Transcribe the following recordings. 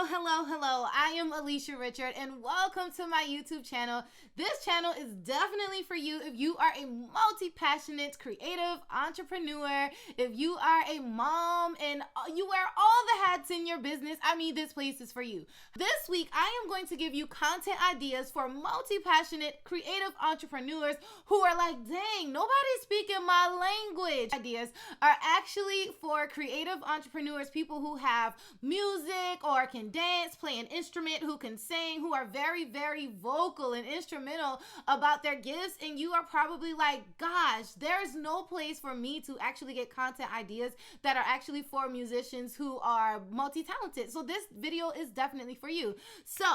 Hello. I am Alicia Richard and welcome to my YouTube channel. This channel is definitely for you if you are a multi-passionate creative entrepreneur, if you are a mom and you wear all the hats in your business. This place is for you. This week, I am going to give you content ideas for multi-passionate creative entrepreneurs who are like, dang, nobody's speaking my language. Ideas are actually for creative entrepreneurs, people who have music or can dance, play an instrument, who can sing, who are very, very vocal and instrumental about their gifts. And you are probably like, gosh, there's no place for me to actually get content ideas that are actually for musicians who are multi-talented. So this video is definitely for you. So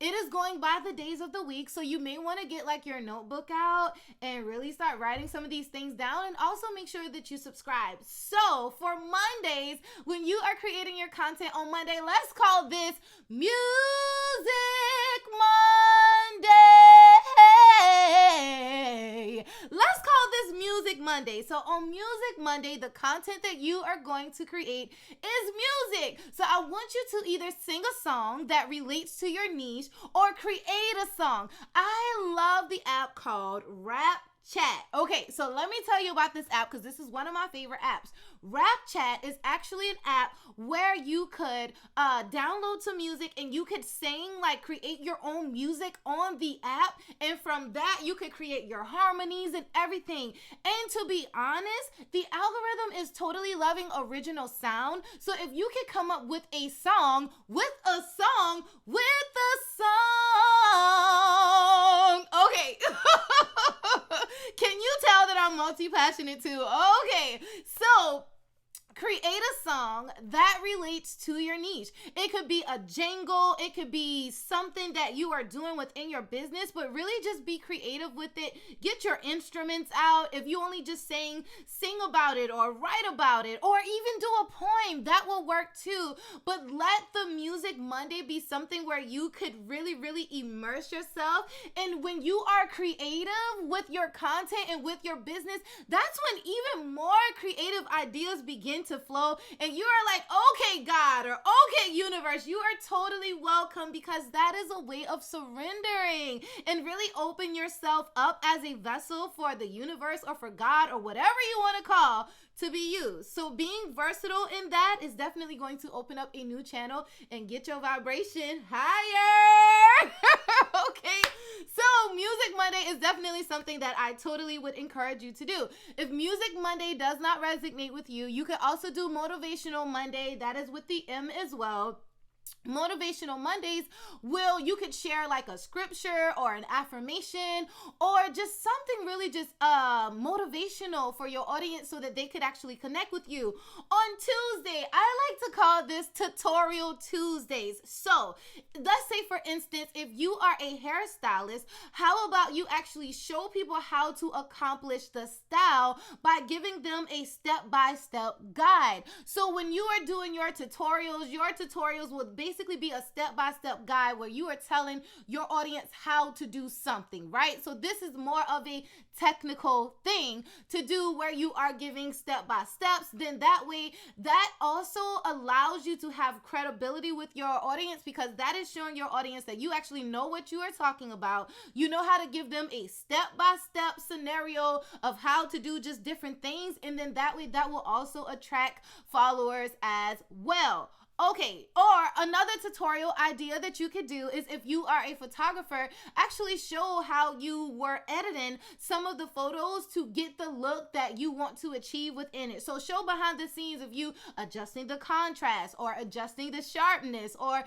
it is going by the days of the week, so you may want to get like your notebook out and really start writing some of these things down, and also make sure that you subscribe. So for Mondays, when you are creating your content on Monday, let's call this Music Monday. Let's call this Music Monday. So on Music Monday, the content that you are going to create is music. So I want you to either sing a song that relates to your niche or create a song. I love the app called Rap Chat. Okay, so let me tell you about this app because this is one of my favorite apps. Rap Chat is actually an app where you could download some music and you could sing, like create your own music on the app. And from that, you could create your harmonies and everything. And to be honest, the algorithm is totally loving original sound. So if you could come up with a song, okay. Can you tell that I'm multi-passionate too? Okay, so create a song that relates to your niche. It could be a jingle, it could be something that you are doing within your business, but really just be creative with it. Get your instruments out. If you only just sing about it or write about it or even do a poem, that will work too. But let the Music Monday be something where you could really, really immerse yourself. And when you are creative with your content and with your business, that's when even more creative ideas begin to flow, and you are like, okay, God, or okay, universe, you are totally welcome, because that is a way of surrendering and really open yourself up as a vessel for the universe or for God or whatever you want to call to be used. So being versatile in that is definitely going to open up a new channel and get your vibration higher. Okay, so Music Monday is definitely something that I totally would encourage you to do. If Music Monday does not resonate with you, you could also do Motivational Monday. That is with the M as well. Motivational Mondays you could share like a scripture or an affirmation or just something really just motivational for your audience so that they could actually connect with you. On Tuesday, I like to call this Tutorial Tuesdays. So let's say, for instance, if you are a hairstylist, how about you actually show people how to accomplish the style by giving them a step-by-step guide. So when you are doing your tutorials will basically be a step-by-step guide where you are telling your audience how to do something, right? So this is more of a technical thing to do where you are giving step-by-steps. Then that way, that also allows you to have credibility with your audience, because that is showing your audience that you actually know what you are talking about. You know how to give them a step-by-step scenario of how to do just different things. And then that way, that will also attract followers as well. Okay, or another tutorial idea that you could do is, if you are a photographer, actually show how you were editing some of the photos to get the look that you want to achieve within it. So show behind the scenes of you adjusting the contrast or adjusting the sharpness or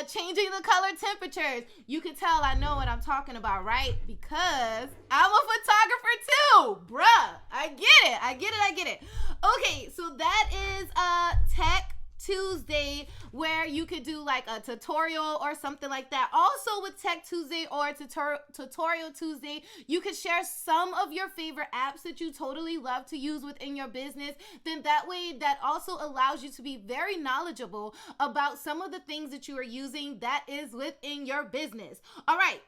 changing the color temperatures. You can tell I know what I'm talking about, right? Because I'm a photographer too, bruh. I get it. Okay, so that is Tech Tuesday, where you could do like a tutorial or something like that. Also with Tech Tuesday or Tutorial Tuesday, you could share some of your favorite apps that you totally love to use within your business. Then that way, that also allows you to be very knowledgeable about some of the things that you are using that is within your business. All right,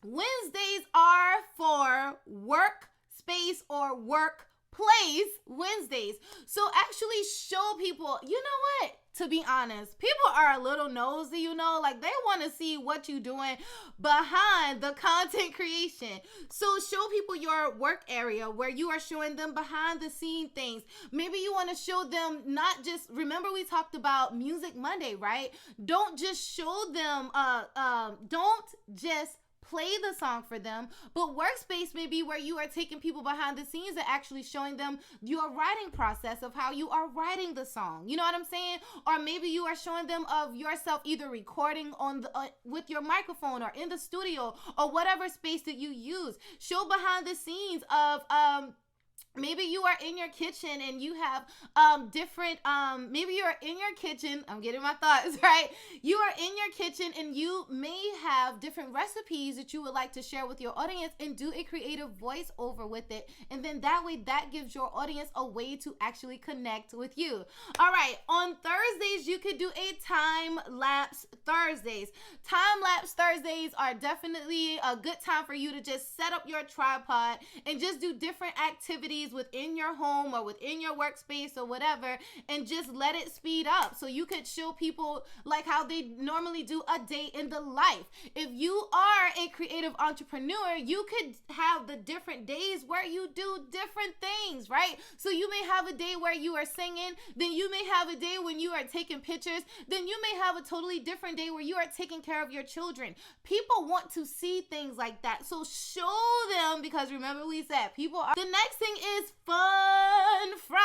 Wednesdays are for work space or work place Wednesdays. So actually show people, you know what? To be honest, people are a little nosy, like they want to see what you're doing behind the content creation. So show people your work area where you are showing them behind the scene things. Maybe you want to show them not just, remember we talked about Music Monday, right? Don't just show them, don't just play the song for them, but workspace may be where you are taking people behind the scenes and actually showing them your writing process of how you are writing the song. You know what I'm saying? Or maybe you are showing them of yourself either recording on the with your microphone or in the studio or whatever space that you use. Show behind the scenes of maybe you are in your kitchen and you have different, maybe you're in your kitchen, I'm getting my thoughts, right? You are in your kitchen and you may have different recipes that you would like to share with your audience and do a creative voiceover with it. And then that way, that gives your audience a way to actually connect with you. All right, on Thursdays, you could do a time-lapse Thursdays. Time-lapse Thursdays are definitely a good time for you to just set up your tripod and just do different activities within your home or within your workspace or whatever, and just let it speed up. So you could show people like how they normally do a day in the life. If you are a creative entrepreneur, you could have the different days where you do different things, right? So you may have a day where you are singing, then you may have a day when you are taking pictures, then you may have a totally different day where you are taking care of your children. People want to see things like that. So show them, because remember we said people are. The next thing is Fun Friday.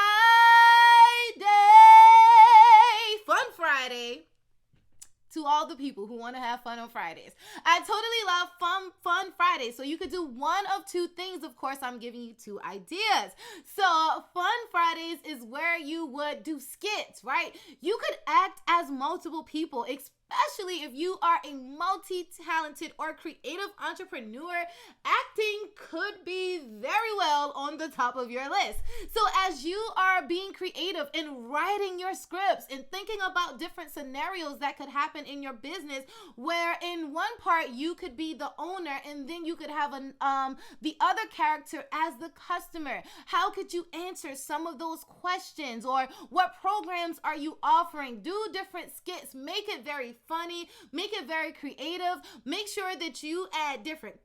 Fun Friday. To all the people who want to have fun on Fridays. I totally love Fun Fridays. So you could do one of two things. Of course, I'm giving you two ideas. So Fun Fridays is where you would do skits, right? You could act as multiple people, especially if you are a multi-talented or creative entrepreneur. Acting could be very well on the top of your list. So as you are being creative and writing your scripts and thinking about different scenarios that could happen in your business, where in one part you could be the owner and then you could have the other character as the customer. How could you answer some of those questions, or what programs are you offering? Do different skits. Make it very funny, make it very creative. Make sure that you add different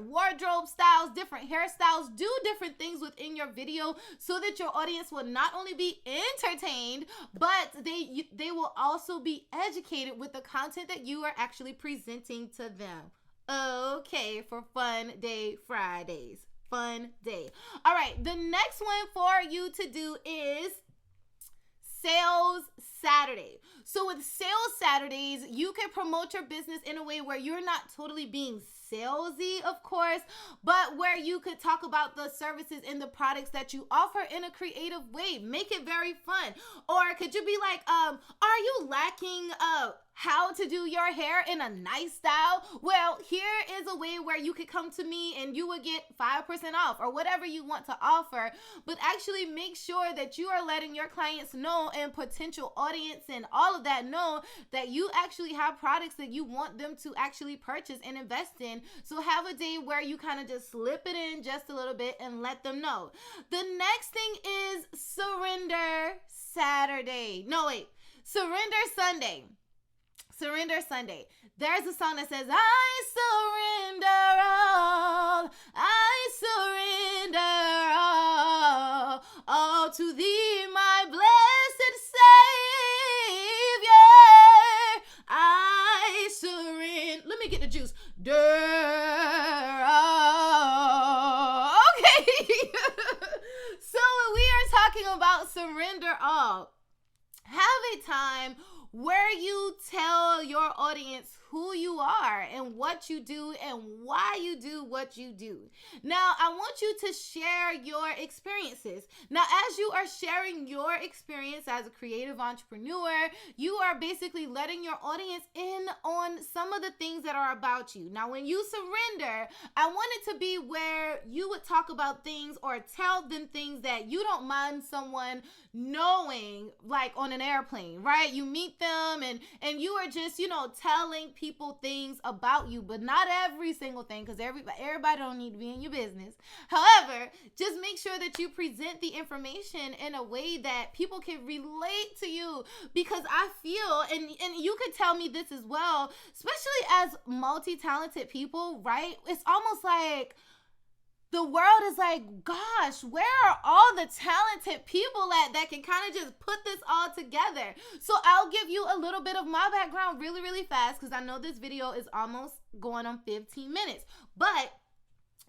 wardrobe styles, different hairstyles. Do different things within your video so that your audience will not only be entertained, but they will also be educated with the content that you are actually presenting to them. Okay, for Fun Day Fridays. Fun day. All right, the next one for you to do is Sales Saturday. So with Sales Saturdays, you can promote your business in a way where you're not totally being salesy, of course, but where you could talk about the services and the products that you offer in a creative way. Make it very fun. Or could you be like, are you lacking how to do your hair in a nice style? Well, here is a way where you could come to me and you would get 5% off, or whatever you want to offer. But actually make sure that you are letting your clients know, and potential audience and all of that know, that you actually have products that you want them to actually purchase and invest in. So have a day where you kind of just slip it in just a little bit and let them know. The next thing is Surrender Saturday. No, wait. Surrender Sunday. Surrender Sunday. There's a song that says, I surrender all to thee, my blessed Savior. I surrender. Let me get the juice. Okay. So we are talking about surrender all. Have a time where you tell your audience who you are and what you do and why you do what you do. Now, I want you to share your experiences. Now, as you are sharing your experience as a creative entrepreneur, you are basically letting your audience in on some of the things that are about you. Now, when you surrender, I want it to be where you would talk about things or tell them things that you don't mind someone knowing, like on an airplane, right? You meet them, and you are just, telling people things about you, but not every single thing, because everybody don't need to be in your business. However, just make sure that you present the information in a way that people can relate to you, because I feel, and you could tell me this as well, especially as multi-talented people, right? It's almost like the world is like, gosh, where are all the talented people at that can kind of just put this all together? So I'll give you a little bit of my background really, really fast, because I know this video is almost going on 15 minutes. But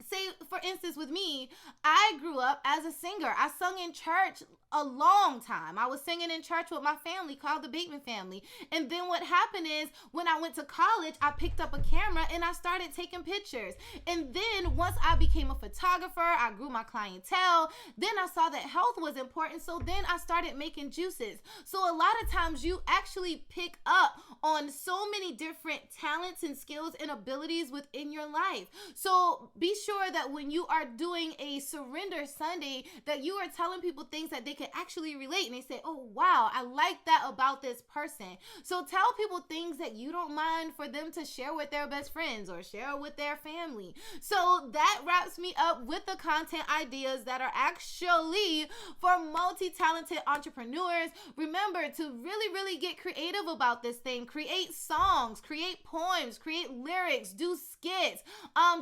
say, for instance, with me, I grew up as a singer. I sung in church a long time. I was singing in church with my family called the Bateman family. And then what happened is, when I went to college, I picked up a camera and I started taking pictures. And then once I became a photographer, I grew my clientele. Then I saw that health was important. So then I started making juices. So a lot of times you actually pick up on so many different talents and skills and abilities within your life. So be sure that when you are doing a Surrender Sunday, that you are telling people things that they can actually relate, and they say, oh wow, I like that about this person. So tell people things that you don't mind for them to share with their best friends or share with their family. So that wraps me up with the content ideas that are actually for multi-talented entrepreneurs. Remember to really, really get creative about this thing. Create songs, create poems, create lyrics, do skits,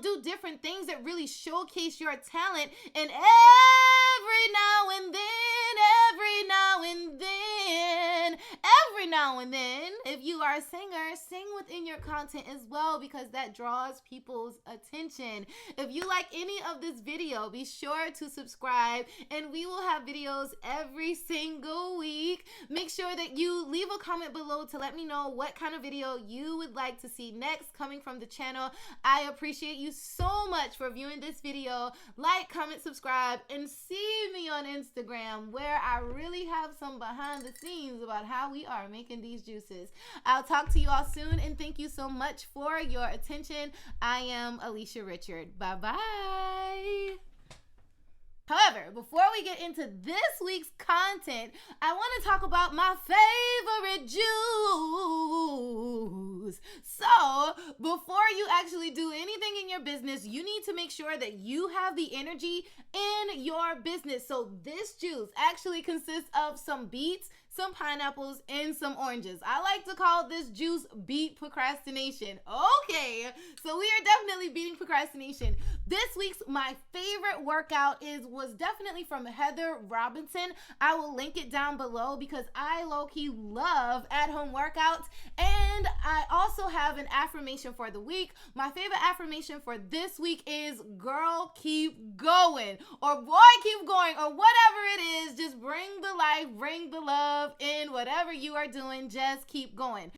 do different things that really showcase your talent. And every now and then, if you are a singer, sing within your content as well, because that draws people's attention. If you like any of this video, be sure to subscribe, and we will have videos every single week. Make sure that you leave a comment below to let me know what kind of video you would like to see next coming from the channel. I appreciate you so much for viewing this video. Like, comment, subscribe, and see me on Instagram, where I really have some behind the scenes about how we are making these juices. I'll talk to you all soon, and thank you so much for your attention. I am Alicia Richard. Bye-bye. However, before we get into this week's content, I want to talk about my favorite juice. So, before you actually do anything in your business, you need to make sure that you have the energy in your business. So, this juice actually consists of some beets, some pineapples, and some oranges. I like to call this juice beat procrastination. Okay, so we are definitely beating procrastination. This week's my favorite workout was definitely from Heather Robinson. I will link it down below, because I low-key love at-home workouts. And I also have an affirmation for the week. My favorite affirmation for this week is, girl, keep going, or boy, keep going, or whatever it is. Just bring the life, bring the love in whatever you are doing. Just keep going.